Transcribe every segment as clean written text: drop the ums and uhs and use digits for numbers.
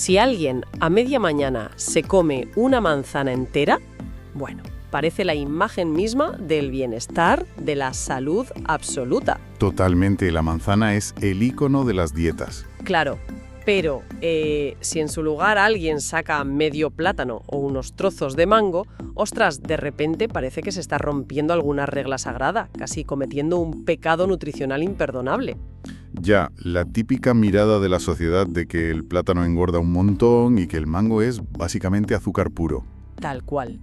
Si alguien a media mañana se come una manzana entera, bueno, parece la imagen misma del bienestar, de la salud absoluta. Totalmente, la manzana es el icono de las dietas. Claro, pero si en su lugar alguien saca medio plátano o unos trozos de mango, ostras, de repente parece que se está rompiendo alguna regla sagrada, casi cometiendo un pecado nutricional imperdonable. Ya, la típica mirada de la sociedad de que el plátano engorda un montón y que el mango es básicamente azúcar puro. Tal cual.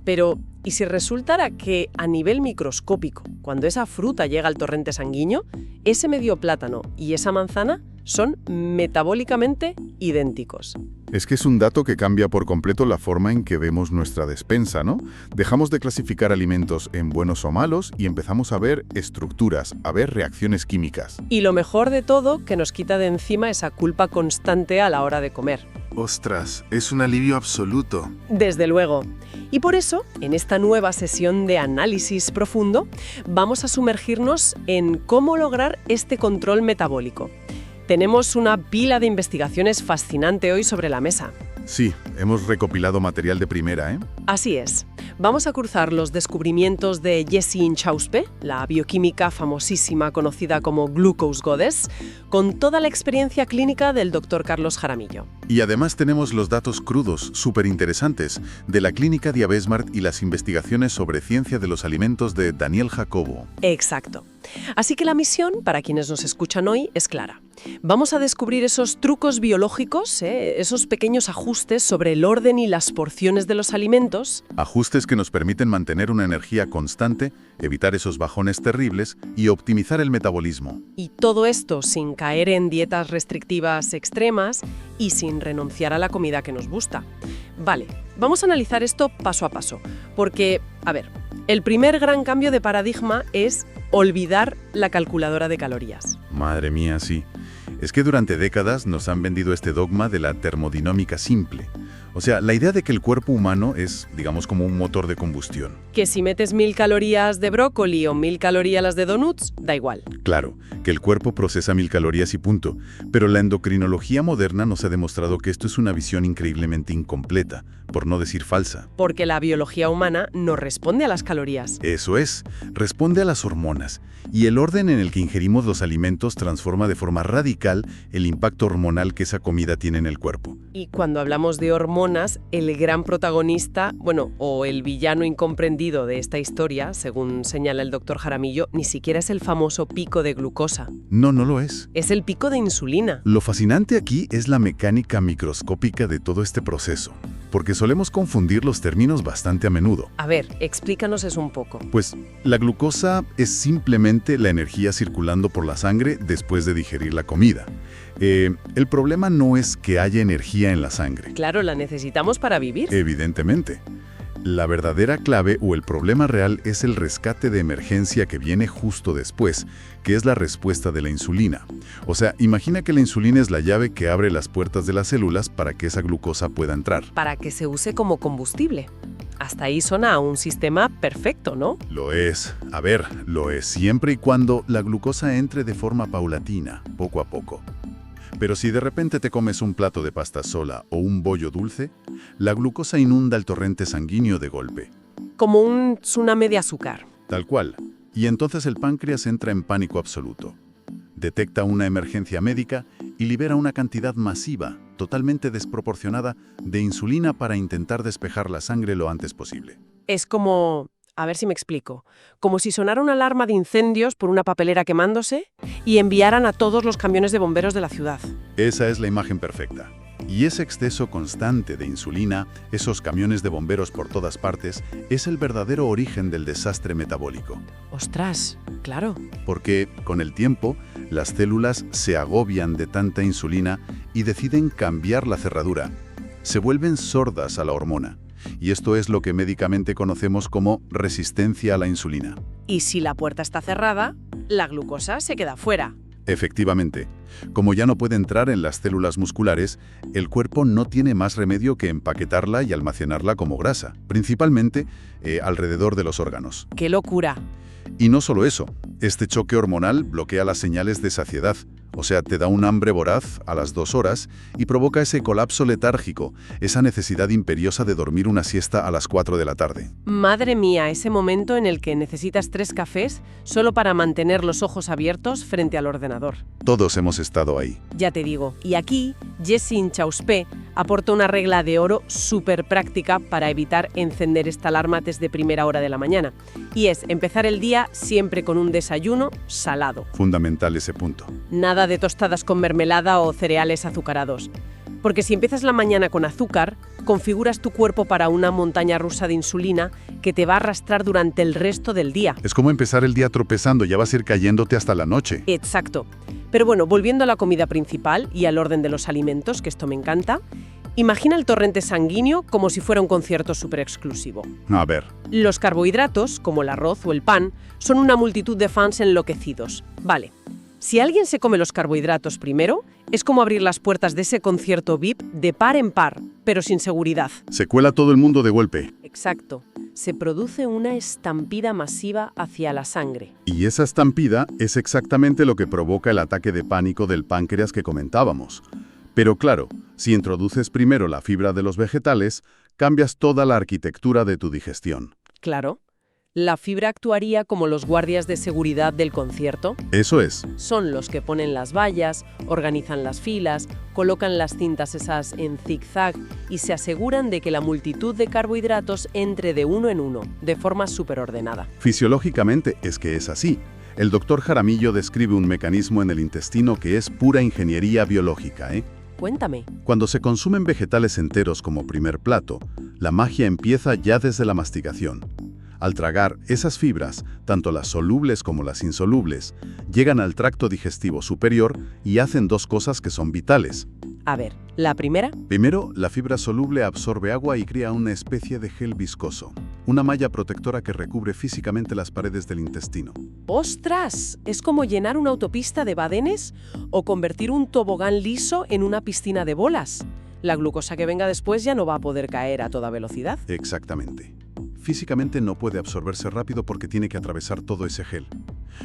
Pero, ¿y si resultara que a nivel microscópico, cuando esa fruta llega al torrente sanguíneo, ese medio plátano y esa manzana son metabólicamente idénticos? Es que es un dato que cambia por completo la forma en que vemos nuestra despensa, ¿no? Dejamos de clasificar alimentos en buenos o malos y empezamos a ver estructuras, a ver reacciones químicas. Y lo mejor de todo, que nos quita de encima esa culpa constante a la hora de comer. Ostras, es un alivio absoluto. Desde luego. Y por eso, en esta nueva sesión de análisis profundo, vamos a sumergirnos en cómo lograr este control metabólico. Tenemos una pila de investigaciones fascinante hoy sobre la mesa. Sí, hemos recopilado material de primera, ¿eh? Así es. Vamos a cruzar los descubrimientos de Jessie Inchauspé, la bioquímica famosísima conocida como Glucose Goddess, con toda la experiencia clínica del Dr. Carlos Jaramillo. Y además tenemos los datos crudos, súper interesantes, de la clínica Diabesmart y las investigaciones sobre ciencia de los alimentos de Daniel Jacobo. Exacto. Así que la misión, para quienes nos escuchan hoy, es clara. Vamos a descubrir esos trucos biológicos, esos pequeños ajustes sobre el orden y las porciones de los alimentos. Ajustes que nos permiten mantener una energía constante, evitar esos bajones terribles y optimizar el metabolismo. Y todo esto sin caer en dietas restrictivas extremas y sin renunciar a la comida que nos gusta. Vale, vamos a analizar esto paso a paso, porque, a ver, el primer gran cambio de paradigma es olvidar la calculadora de calorías. Madre mía, sí. Es que durante décadas nos han vendido este dogma de la termodinámica simple. O sea, la idea de que el cuerpo humano es, digamos, como un motor de combustión. Que si metes 1000 calorías de brócoli o 1000 calorías las de donuts, da igual. Claro, que el cuerpo procesa 1000 calorías y punto. Pero la endocrinología moderna nos ha demostrado que esto es una visión increíblemente incompleta, por no decir falsa. Porque la biología humana no responde a las calorías. Eso es, responde a las hormonas. Y el orden en el que ingerimos los alimentos transforma de forma radical el impacto hormonal que esa comida tiene en el cuerpo. Y cuando hablamos de hormonas, el gran protagonista, o el villano incomprendido de esta historia, según señala el Dr. Jaramillo, ni siquiera es el famoso pico de glucosa. No, no lo es. Es el pico de insulina. Lo fascinante aquí es la mecánica microscópica de todo este proceso, porque solemos confundir los términos bastante a menudo. A ver, explícanos eso un poco. Pues la glucosa es simplemente la energía circulando por la sangre después de digerir la comida. El problema no es que haya energía en la sangre. Claro, la necesitamos para vivir. Evidentemente. La verdadera clave o el problema real es el rescate de emergencia que viene justo después, que es la respuesta de la insulina. O sea, imagina que la insulina es la llave que abre las puertas de las células para que esa glucosa pueda entrar. Para que se use como combustible. Hasta ahí suena a un sistema perfecto, ¿no? Lo es. A ver, lo es siempre y cuando la glucosa entre de forma paulatina, poco a poco. Pero si de repente te comes un plato de pasta sola o un bollo dulce, la glucosa inunda el torrente sanguíneo de golpe. Como un tsunami de azúcar. Tal cual. Y entonces el páncreas entra en pánico absoluto. Detecta una emergencia médica y libera una cantidad masiva, totalmente desproporcionada, de insulina para intentar despejar la sangre lo antes posible. Es como... A ver si me explico. Como si sonara una alarma de incendios por una papelera quemándose y enviaran a todos los camiones de bomberos de la ciudad. Esa es la imagen perfecta. Y ese exceso constante de insulina, esos camiones de bomberos por todas partes, es el verdadero origen del desastre metabólico. ¡Ostras! Claro. Porque, con el tiempo, las células se agobian de tanta insulina y deciden cambiar la cerradura. Se vuelven sordas a la hormona. Y esto es lo que médicamente conocemos como resistencia a la insulina. Y si la puerta está cerrada, la glucosa se queda fuera. Efectivamente. Como ya no puede entrar en las células musculares, el cuerpo no tiene más remedio que empaquetarla y almacenarla como grasa, principalmente alrededor de los órganos. ¡Qué locura! Y no solo eso, este choque hormonal bloquea las señales de saciedad. O sea, te da un hambre voraz a las 2 horas y provoca ese colapso letárgico, esa necesidad imperiosa de dormir una siesta a las 4 de la tarde. Madre mía, ese momento en el que necesitas 3 cafés solo para mantener los ojos abiertos frente al ordenador. Todos hemos estado ahí. Ya te digo. Y aquí, Jessin Chauspé aporta una regla de oro súper práctica para evitar encender esta alarma desde primera hora de la mañana. Y es empezar el día siempre con un desayuno salado. Fundamental ese punto. Nada de tostadas con mermelada o cereales azucarados. Porque si empiezas la mañana con azúcar, configuras tu cuerpo para una montaña rusa de insulina que te va a arrastrar durante el resto del día. Es como empezar el día tropezando, ya vas a ir cayéndote hasta la noche. Exacto. Pero bueno, volviendo a la comida principal y al orden de los alimentos, que esto me encanta, imagina el torrente sanguíneo como si fuera un concierto súper exclusivo. A ver, Los carbohidratos, como el arroz o el pan, son una multitud de fans enloquecidos. Vale. Si alguien se come los carbohidratos primero, es como abrir las puertas de ese concierto VIP de par en par, pero sin seguridad. se cuela todo el mundo de golpe. Exacto. Se produce una estampida masiva hacia la sangre. Y esa estampida es exactamente lo que provoca el ataque de pánico del páncreas que comentábamos. Pero claro, si introduces primero la fibra de los vegetales, cambias toda la arquitectura de tu digestión. Claro. La fibra actuaría como los guardias de seguridad del concierto. Eso es. Son los que ponen las vallas, organizan las filas, colocan las cintas esas en zigzag y se aseguran de que la multitud de carbohidratos entre de uno en uno, de forma superordenada. Fisiológicamente es que es así. El doctor Jaramillo describe un mecanismo en el intestino que es pura ingeniería biológica, ¿eh? Cuéntame. Cuando se consumen vegetales enteros como primer plato, la magia empieza ya desde la masticación. Al tragar, esas fibras, tanto las solubles como las insolubles, llegan al tracto digestivo superior y hacen 2 cosas que son vitales. A ver, la primera, Primero, la fibra soluble absorbe agua y crea una especie de gel viscoso, una malla protectora que recubre físicamente las paredes del intestino. ¡ostras! Es como llenar una autopista de badenes o convertir un tobogán liso en una piscina de bolas. La glucosa que venga después ya no va a poder caer a toda velocidad. Exactamente. Físicamente no puede absorberse rápido porque tiene que atravesar todo ese gel.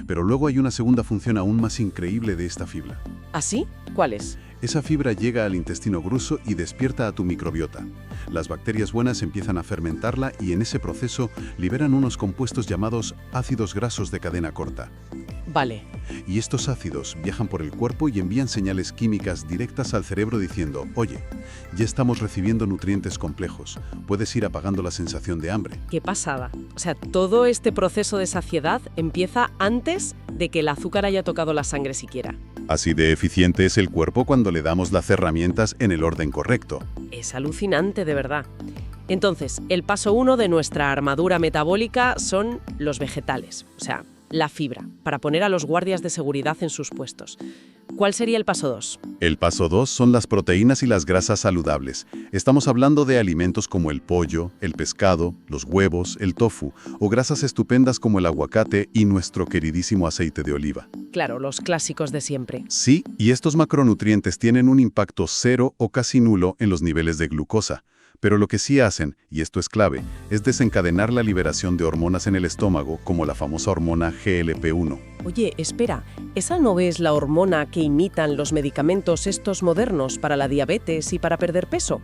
Pero luego hay una segunda función aún más increíble de esta fibra. ¿Así? ¿Cuál es? Esa fibra llega al intestino grueso y despierta a tu microbiota. Las bacterias buenas empiezan a fermentarla y en ese proceso liberan unos compuestos llamados ácidos grasos de cadena corta. Vale. Y estos ácidos viajan por el cuerpo y envían señales químicas directas al cerebro diciendo, oye, ya estamos recibiendo nutrientes complejos, puedes ir apagando la sensación de hambre. ¡Qué pasada! O sea, todo este proceso de saciedad empieza antes de que el azúcar haya tocado la sangre siquiera. Así de eficiente es el cuerpo cuando le damos las herramientas en el orden correcto. Es alucinante, de verdad. Entonces, el paso 1 de nuestra armadura metabólica son los vegetales, o sea, la fibra, para poner a los guardias de seguridad en sus puestos. ¿Cuál sería el paso 2? El paso 2 son las proteínas y las grasas saludables. Estamos hablando de alimentos como el pollo, el pescado, los huevos, el tofu, o grasas estupendas como el aguacate y nuestro queridísimo aceite de oliva. Claro, los clásicos de siempre. Sí, y estos macronutrientes tienen un impacto cero o casi nulo en los niveles de glucosa. Pero lo que sí hacen, y esto es clave, es desencadenar la liberación de hormonas en el estómago, como la famosa hormona GLP-1. Oye, espera, ¿esa no es la hormona que imitan los medicamentos estos modernos para la diabetes y para perder peso?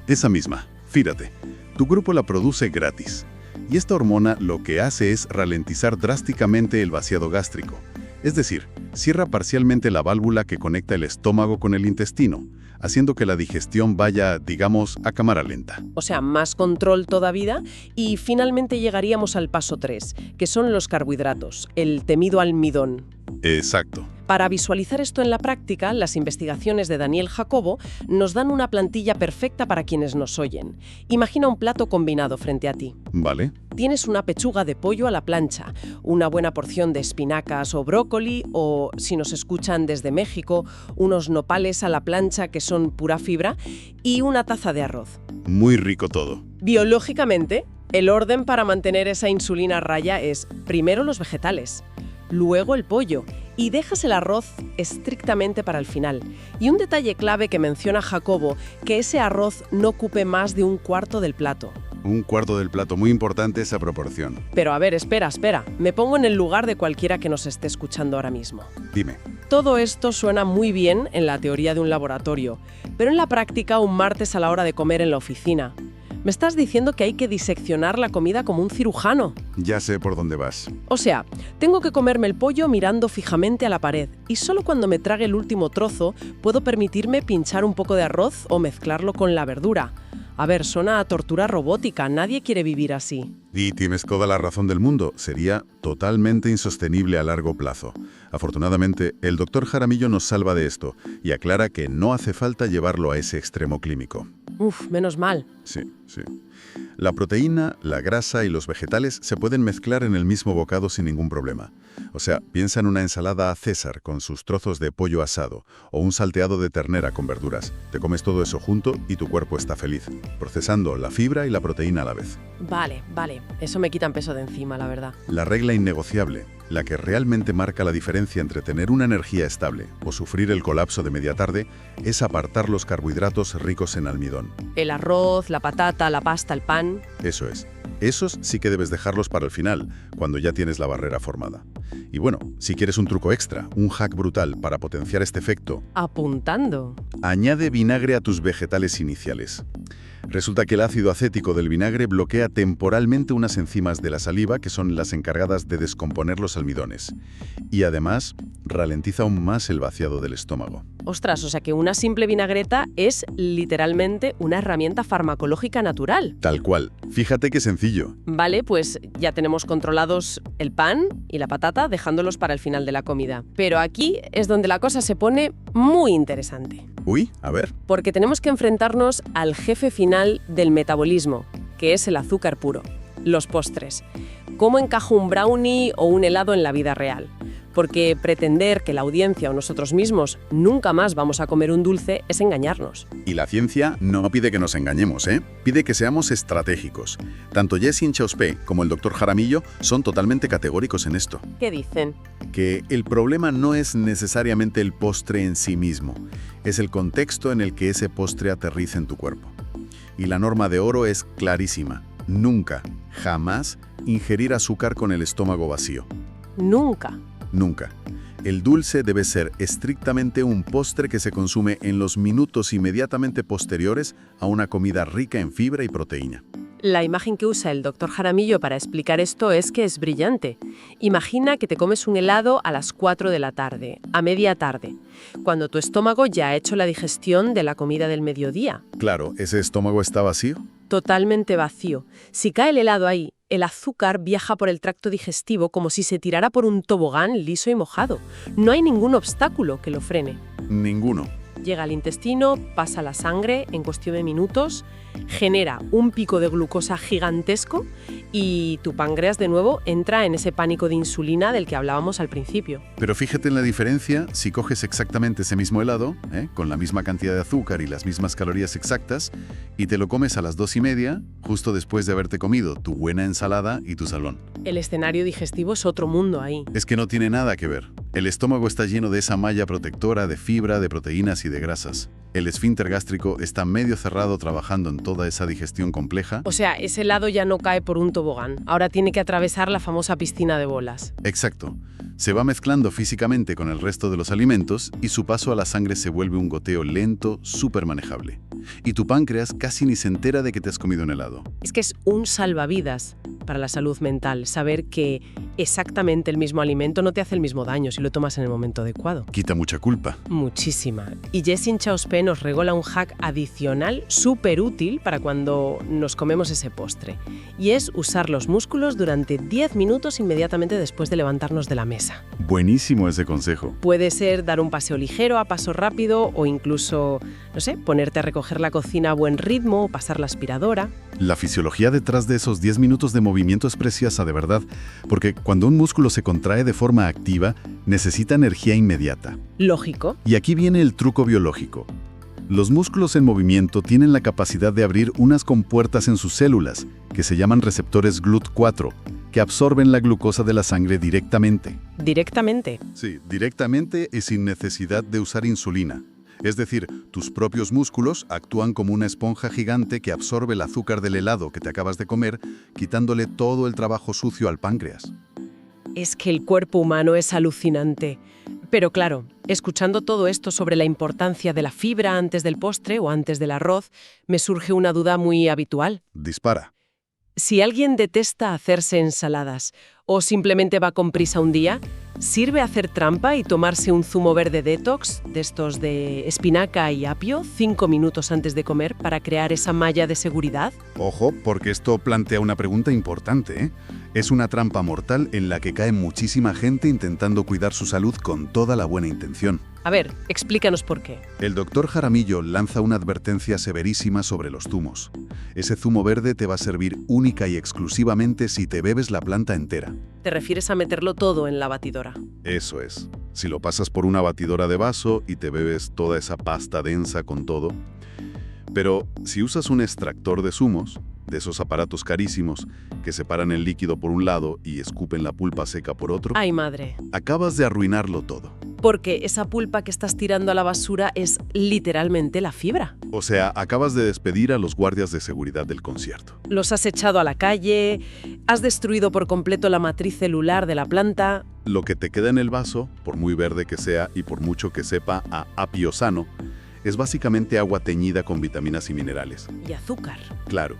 Esa misma, fíjate, tu grupo la produce gratis. Y esta hormona lo que hace es ralentizar drásticamente el vaciado gástrico. Es decir, cierra parcialmente la válvula que conecta el estómago con el intestino, haciendo que la digestión vaya, digamos, a cámara lenta. O sea, más control todavía y finalmente llegaríamos al paso 3, que son los carbohidratos, el temido almidón. Exacto. Para visualizar esto en la práctica, las investigaciones de Daniel Jacobo nos dan una plantilla perfecta para quienes nos oyen. Imagina un plato combinado frente a ti. ¿Vale? Tienes una pechuga de pollo a la plancha, una buena porción de espinacas o brócoli, o, si nos escuchan desde México, unos nopales a la plancha que son pura fibra, y una taza de arroz. Muy rico todo. Biológicamente, el orden para mantener esa insulina a raya es primero los vegetales, luego el pollo, y dejas el arroz estrictamente para el final. Y un detalle clave que menciona Jacobo, que ese arroz no ocupe más de un cuarto del plato. un cuarto del plato, muy importante esa proporción. Pero a ver, espera. Me pongo en el lugar de cualquiera que nos esté escuchando ahora mismo. Dime. Todo esto suena muy bien en la teoría de un laboratorio, pero en la práctica un martes a la hora de comer en la oficina. Me estás diciendo que hay que diseccionar la comida como un cirujano. Ya sé por dónde vas. O sea, tengo que comerme el pollo mirando fijamente a la pared y solo cuando me trague el último trozo puedo permitirme pinchar un poco de arroz o mezclarlo con la verdura. A ver, suena a tortura robótica, nadie quiere vivir así. Y tienes toda la razón del mundo, sería totalmente insostenible a largo plazo. Afortunadamente, el doctor Jaramillo nos salva de esto y aclara que no hace falta llevarlo a ese extremo clínico. Uf, menos mal. Sí. La proteína, la grasa y los vegetales se pueden mezclar en el mismo bocado sin ningún problema. O sea, piensa en una ensalada a César con sus trozos de pollo asado o un salteado de ternera con verduras. Te comes todo eso junto y tu cuerpo está feliz, procesando la fibra y la proteína a la vez. Vale. Eso me quita un peso de encima, la verdad. La regla innegociable, la que realmente marca la diferencia entre tener una energía estable o sufrir el colapso de media tarde, es apartar los carbohidratos ricos en almidón. El arroz, la patata, la pasta, el pan. Eso es. Esos sí que debes dejarlos para el final, cuando ya tienes la barrera formada. Y bueno, si quieres un truco extra, un hack brutal para potenciar este efecto, Apuntando. añade vinagre a tus vegetales iniciales. Resulta que el ácido acético del vinagre bloquea temporalmente unas enzimas de la saliva que son las encargadas de descomponer los almidones. Y además, ralentiza aún más el vaciado del estómago. Ostras, o sea que una simple vinagreta es literalmente una herramienta farmacológica natural. Tal cual. Fíjate qué sencillo. Vale, pues ya tenemos controlados el pan y la patata, dejándolos para el final de la comida. Pero aquí es donde la cosa se pone muy interesante. Uy, a ver. Porque tenemos que enfrentarnos al jefe final del metabolismo, que es el azúcar puro, los postres. ¿Cómo encajo un brownie o un helado en la vida real? Porque pretender que la audiencia o nosotros mismos nunca más vamos a comer un dulce es engañarnos. Y la ciencia no pide que nos engañemos, ¿eh? Pide que seamos estratégicos. Tanto Jessie Inchauspé como el doctor Jaramillo son totalmente categóricos en esto. ¿Qué dicen? Que el problema no es necesariamente el postre en sí mismo, es el contexto en el que ese postre aterriza en tu cuerpo. Y la norma de oro es clarísima. Nunca, jamás, ingerir azúcar con el estómago vacío. Nunca. Nunca. El dulce debe ser estrictamente un postre que se consume en los minutos inmediatamente posteriores a una comida rica en fibra y proteína. La imagen que usa el doctor Jaramillo para explicar esto es que es brillante. Imagina que te comes un helado a las 4 de la tarde, a media tarde, cuando tu estómago ya ha hecho la digestión de la comida del mediodía. Claro, ¿ese estómago está vacío? Totalmente vacío. Si cae el helado ahí, el azúcar viaja por el tracto digestivo como si se tirara por un tobogán liso y mojado. No hay ningún obstáculo que lo frene. Ninguno. Llega al intestino, pasa a la sangre en cuestión de minutos, genera un pico de glucosa gigantesco y tu páncreas de nuevo entra en ese pánico de insulina del que hablábamos al principio. Pero fíjate en la diferencia si coges exactamente ese mismo helado, con la misma cantidad de azúcar y las mismas calorías exactas, y te lo comes a las 2:30, justo después de haberte comido tu buena ensalada y tu salón. El escenario digestivo es otro mundo ahí. Es que no tiene nada que ver. El estómago está lleno de esa malla protectora de fibra, de proteínas y de grasas. El esfínter gástrico está medio cerrado trabajando en toda esa digestión compleja. O sea, ese helado ya no cae por un tobogán. Ahora tiene que atravesar la famosa piscina de bolas. Exacto. Se va mezclando físicamente con el resto de los alimentos y su paso a la sangre se vuelve un goteo lento, súper manejable. Y tu páncreas casi ni se entera de que te has comido un helado. Es que es un salvavidas para la salud mental, saber que exactamente el mismo alimento no te hace el mismo daño si lo tomas en el momento adecuado. Quita mucha culpa. Muchísima. Y Jessie Inchauspé nos regala un hack adicional súper útil para cuando nos comemos ese postre. Y es usar los músculos durante 10 minutos inmediatamente después de levantarnos de la mesa. Buenísimo ese consejo. Puede ser dar un paseo ligero a paso rápido o incluso, ponerte a recoger la cocina a buen ritmo o pasar la aspiradora. La fisiología detrás de esos 10 minutos de movimiento es preciosa de verdad, porque cuando un músculo se contrae de forma activa, necesita energía inmediata. Lógico. Y aquí viene el truco biológico. Los músculos en movimiento tienen la capacidad de abrir unas compuertas en sus células, que se llaman receptores GLUT4, que absorben la glucosa de la sangre directamente. ¿Directamente? Sí, directamente y sin necesidad de usar insulina. Es decir, tus propios músculos actúan como una esponja gigante que absorbe el azúcar del helado que te acabas de comer, quitándole todo el trabajo sucio al páncreas. Es que el cuerpo humano es alucinante. Pero claro, escuchando todo esto sobre la importancia de la fibra antes del postre o antes del arroz, me surge una duda muy habitual. Dispara. Si alguien detesta hacerse ensaladas o simplemente va con prisa un día, ¿sirve hacer trampa y tomarse un zumo verde detox, de estos de espinaca y apio, 5 minutos antes de comer para crear esa malla de seguridad? Ojo, porque esto plantea una pregunta importante, ¿eh? Es una trampa mortal en la que cae muchísima gente intentando cuidar su salud con toda la buena intención. A ver, explícanos por qué. El doctor Jaramillo lanza una advertencia severísima sobre los zumos. Ese zumo verde te va a servir única y exclusivamente si te bebes la planta entera. ¿Te refieres a meterlo todo en la batidora? Eso es. Si lo pasas por una batidora de vaso y te bebes toda esa pasta densa con todo. Pero si usas un extractor de zumos, de esos aparatos carísimos que separan el líquido por un lado y escupen la pulpa seca por otro, ¡Ay, madre! acabas de arruinarlo todo. Porque esa pulpa que estás tirando a la basura es literalmente la fibra. O sea, acabas de despedir a los guardias de seguridad del concierto. Los has echado a la calle, has destruido por completo la matriz celular de la planta. Lo que te queda en el vaso, por muy verde que sea y por mucho que sepa a apio sano, es básicamente agua teñida con vitaminas y minerales. Y azúcar. Claro.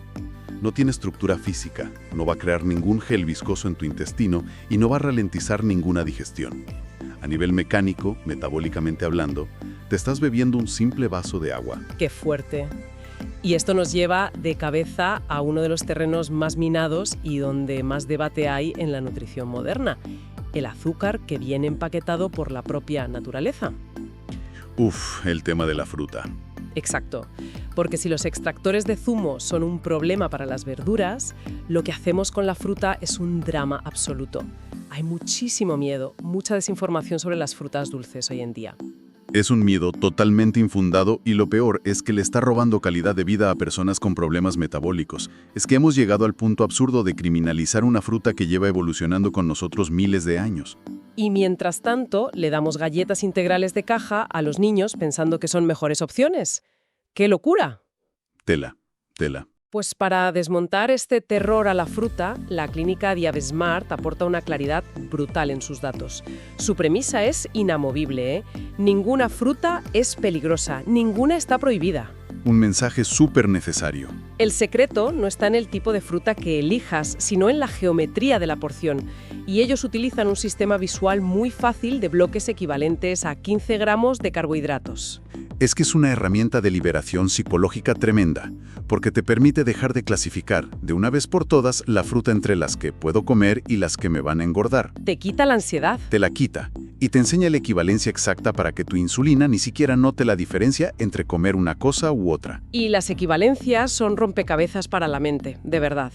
No tiene estructura física, no va a crear ningún gel viscoso en tu intestino y no va a ralentizar ninguna digestión. A nivel mecánico, metabólicamente hablando, te estás bebiendo un simple vaso de agua. ¡Qué fuerte! Y esto nos lleva de cabeza a uno de los terrenos más minados y donde más debate hay en la nutrición moderna: el azúcar que viene empaquetado por la propia naturaleza. El tema de la fruta. Exacto, porque si los extractores de zumo son un problema para las verduras, lo que hacemos con la fruta es un drama absoluto. Hay muchísimo miedo, mucha desinformación sobre las frutas dulces hoy en día. Es un miedo totalmente infundado y lo peor es que le está robando calidad de vida a personas con problemas metabólicos. Es que hemos llegado al punto absurdo de criminalizar una fruta que lleva evolucionando con nosotros miles de años. Y mientras tanto, le damos galletas integrales de caja a los niños pensando que son mejores opciones. ¡Qué locura! Tela. Pues para desmontar este terror a la fruta, la clínica Diabesmart aporta una claridad brutal en sus datos. Su premisa es inamovible, ¿eh? Ninguna fruta es peligrosa, ninguna está prohibida. Un mensaje súper necesario. El secreto no está en el tipo de fruta que elijas, sino en la geometría de la porción. Y ellos utilizan un sistema visual muy fácil de bloques equivalentes a 15 gramos de carbohidratos. Es que es una herramienta de liberación psicológica tremenda, porque te permite dejar de clasificar, de una vez por todas, la fruta entre las que puedo comer y las que me van a engordar. Te quita la ansiedad. Te la quita y te enseña la equivalencia exacta para que tu insulina ni siquiera note la diferencia entre comer una cosa u otra. Y las equivalencias son rompecabezas para la mente, de verdad.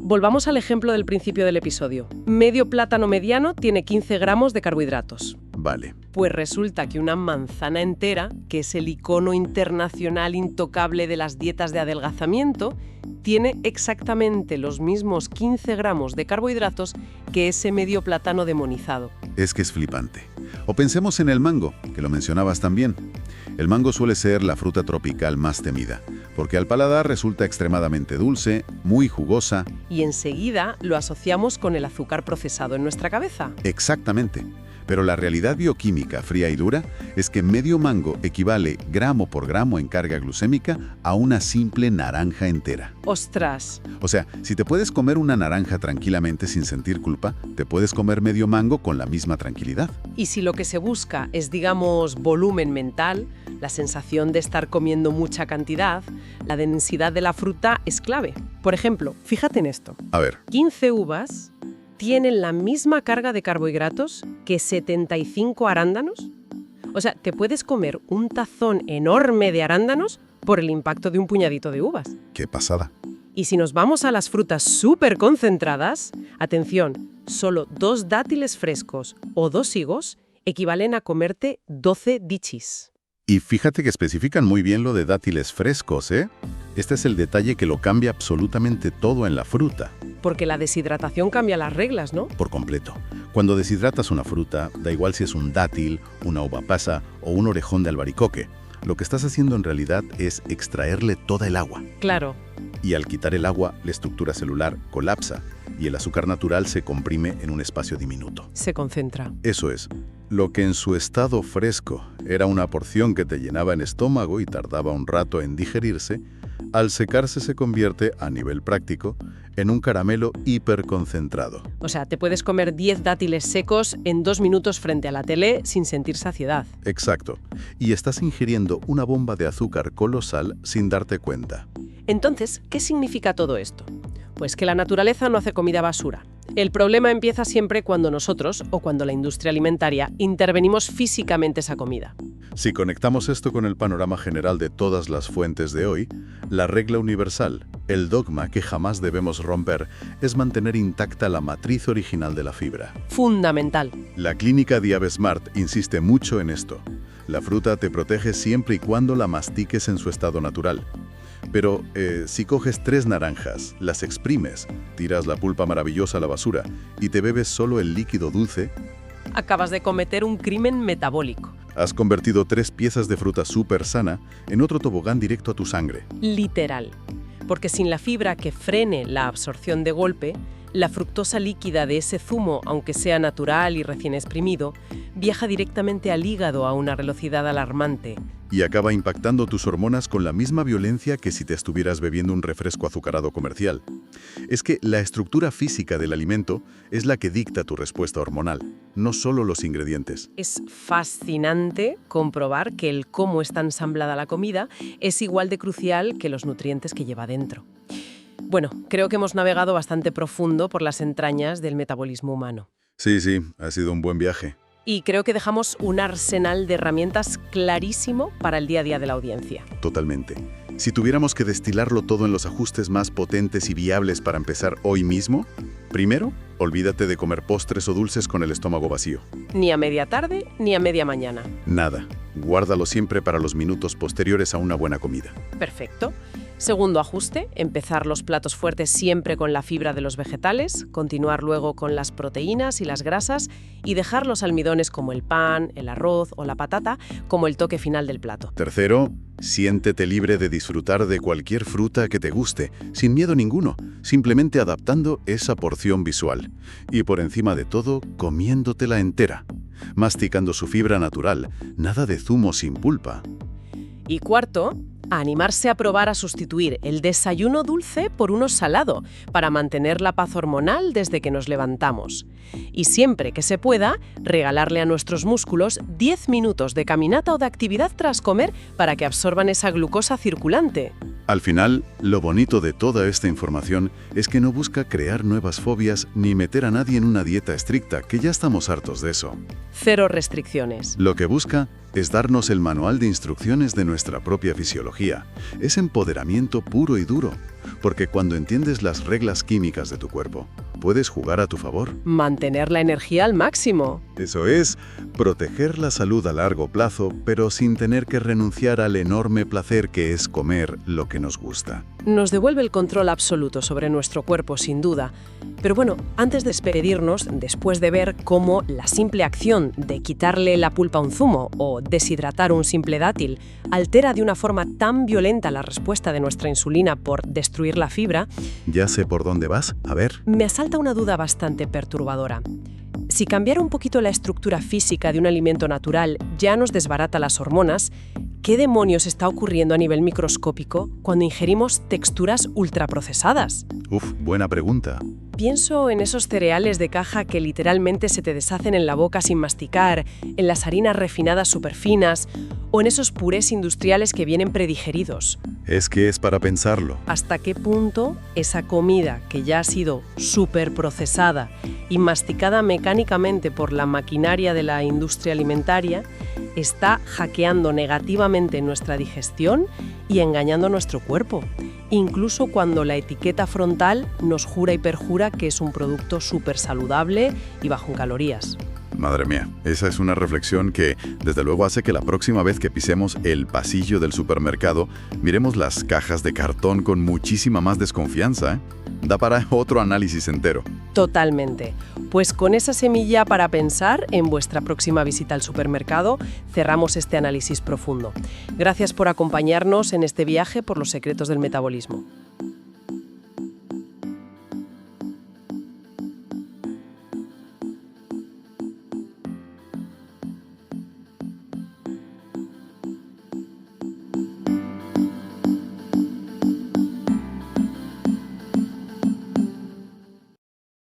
Volvamos al ejemplo del principio del episodio. Medio plátano mediano tiene 15 gramos de carbohidratos. Vale. Pues resulta que una manzana entera, que es el icono internacional intocable de las dietas de adelgazamiento, tiene exactamente los mismos 15 gramos de carbohidratos que ese medio plátano demonizado. Es que es flipante. O pensemos en el mango, que lo mencionabas también. El mango suele ser la fruta tropical más temida, porque al paladar resulta extremadamente dulce, muy jugosa. Y enseguida lo asociamos con el azúcar procesado en nuestra cabeza. Exactamente. Pero la realidad bioquímica fría y dura es que medio mango equivale gramo por gramo en carga glucémica a una simple naranja entera. ¡Ostras! O sea, si te puedes comer una naranja tranquilamente sin sentir culpa, te puedes comer medio mango con la misma tranquilidad. Y si lo que se busca es, digamos, volumen mental, la sensación de estar comiendo mucha cantidad, la densidad de la fruta es clave. Por ejemplo, fíjate en esto. A ver. 15 uvas tienen la misma carga de carbohidratos que 75 arándanos. O sea, te puedes comer un tazón enorme de arándanos por el impacto de un puñadito de uvas. ¡Qué pasada! Y si nos vamos a las frutas súper concentradas, atención, solo 2 dátiles frescos o 2 higos equivalen a comerte 12 dichis. Y fíjate que especifican muy bien lo de dátiles frescos, ¿eh? Este es el detalle que lo cambia absolutamente todo en la fruta. Porque la deshidratación cambia las reglas, ¿no? Por completo. Cuando deshidratas una fruta, da igual si es un dátil, una uva pasa o un orejón de albaricoque. Lo que estás haciendo en realidad es extraerle toda el agua. Claro. Y al quitar el agua, la estructura celular colapsa y el azúcar natural se comprime en un espacio diminuto. Se concentra. Eso es. Lo que en su estado fresco era una porción que te llenaba el estómago y tardaba un rato en digerirse, al secarse se convierte, a nivel práctico, en un caramelo hiperconcentrado. O sea, te puedes comer 10 dátiles secos en 2 minutos frente a la tele sin sentir saciedad. Exacto. Y estás ingiriendo una bomba de azúcar colosal sin darte cuenta. Entonces, ¿qué significa todo esto? Pues que la naturaleza no hace comida basura. El problema empieza siempre cuando nosotros, o cuando la industria alimentaria, intervenimos físicamente esa comida. Si conectamos esto con el panorama general de todas las fuentes de hoy, la regla universal, el dogma que jamás debemos romper, es mantener intacta la matriz original de la fibra. Fundamental. La clínica Diabesmart insiste mucho en esto. La fruta te protege siempre y cuando la mastiques en su estado natural. Pero si coges 3 naranjas, las exprimes, tiras la pulpa maravillosa a la basura y te bebes solo el líquido dulce, Acabas de cometer un crimen metabólico. has convertido 3 piezas de fruta súper sana en otro tobogán directo a tu sangre. Literal. Porque sin la fibra que frene la absorción de golpe, la fructosa líquida de ese zumo, aunque sea natural y recién exprimido, viaja directamente al hígado a una velocidad alarmante. Y acaba impactando tus hormonas con la misma violencia que si te estuvieras bebiendo un refresco azucarado comercial. Es que la estructura física del alimento es la que dicta tu respuesta hormonal, no solo los ingredientes. Es fascinante comprobar que el cómo está ensamblada la comida es igual de crucial que los nutrientes que lleva dentro. Bueno, creo que hemos navegado bastante profundo por las entrañas del metabolismo humano. Sí, ha sido un buen viaje. Y creo que dejamos un arsenal de herramientas clarísimo para el día a día de la audiencia. Totalmente. Si tuviéramos que destilarlo todo en los ajustes más potentes y viables para empezar hoy mismo, primero, olvídate de comer postres o dulces con el estómago vacío. Ni a media tarde ni a media mañana. Nada. Guárdalo siempre para los minutos posteriores a una buena comida. Perfecto. Segundo ajuste, empezar los platos fuertes siempre con la fibra de los vegetales, continuar luego con las proteínas y las grasas y dejar los almidones como el pan, el arroz o la patata como el toque final del plato. Tercero, siéntete libre de disfrutar de cualquier fruta que te guste, sin miedo ninguno, simplemente adaptando esa porción visual. Y por encima de todo, comiéndotela entera, masticando su fibra natural, nada de zumo sin pulpa. Y cuarto, a animarse a probar a sustituir el desayuno dulce por uno salado para mantener la paz hormonal desde que nos levantamos. Y siempre que se pueda, regalarle a nuestros músculos 10 minutos de caminata o de actividad tras comer para que absorban esa glucosa circulante. Al final, lo bonito de toda esta información es que no busca crear nuevas fobias ni meter a nadie en una dieta estricta, que ya estamos hartos de eso. 0 restricciones. Lo que busca es darnos el manual de instrucciones de nuestra propia fisiología. Es empoderamiento puro y duro, porque cuando entiendes las reglas químicas de tu cuerpo, puedes jugar a tu favor. Mantener la energía al máximo. Eso es, proteger la salud a largo plazo, pero sin tener que renunciar al enorme placer que es comer lo que nos gusta. Nos devuelve el control absoluto sobre nuestro cuerpo, sin duda. Pero bueno, antes de despedirnos, después de ver cómo la simple acción de quitarle la pulpa a un zumo o deshidratar un simple dátil altera de una forma tan violenta la respuesta de nuestra insulina por destruir la fibra, Ya sé por dónde vas, a ver. me asalta una duda bastante perturbadora. Si cambiar un poquito la estructura física de un alimento natural ya nos desbarata las hormonas, ¿qué demonios está ocurriendo a nivel microscópico cuando ingerimos texturas ultraprocesadas? Buena pregunta. Pienso en esos cereales de caja que literalmente se te deshacen en la boca sin masticar, en las harinas refinadas superfinas o en esos purés industriales que vienen predigeridos. Es que es para pensarlo. ¿Hasta qué punto esa comida que ya ha sido superprocesada y masticada mecánicamente por la maquinaria de la industria alimentaria está hackeando negativamente nuestra digestión y engañando a nuestro cuerpo? Incluso cuando la etiqueta frontal nos jura y perjura que es un producto súper saludable y bajo en calorías. Madre mía, esa es una reflexión que desde luego hace que la próxima vez que pisemos el pasillo del supermercado, miremos las cajas de cartón con muchísima más desconfianza, ¿eh? Da para otro análisis entero. Totalmente. Pues con esa semilla para pensar en vuestra próxima visita al supermercado, cerramos este análisis profundo. Gracias por acompañarnos en este viaje por los secretos del metabolismo.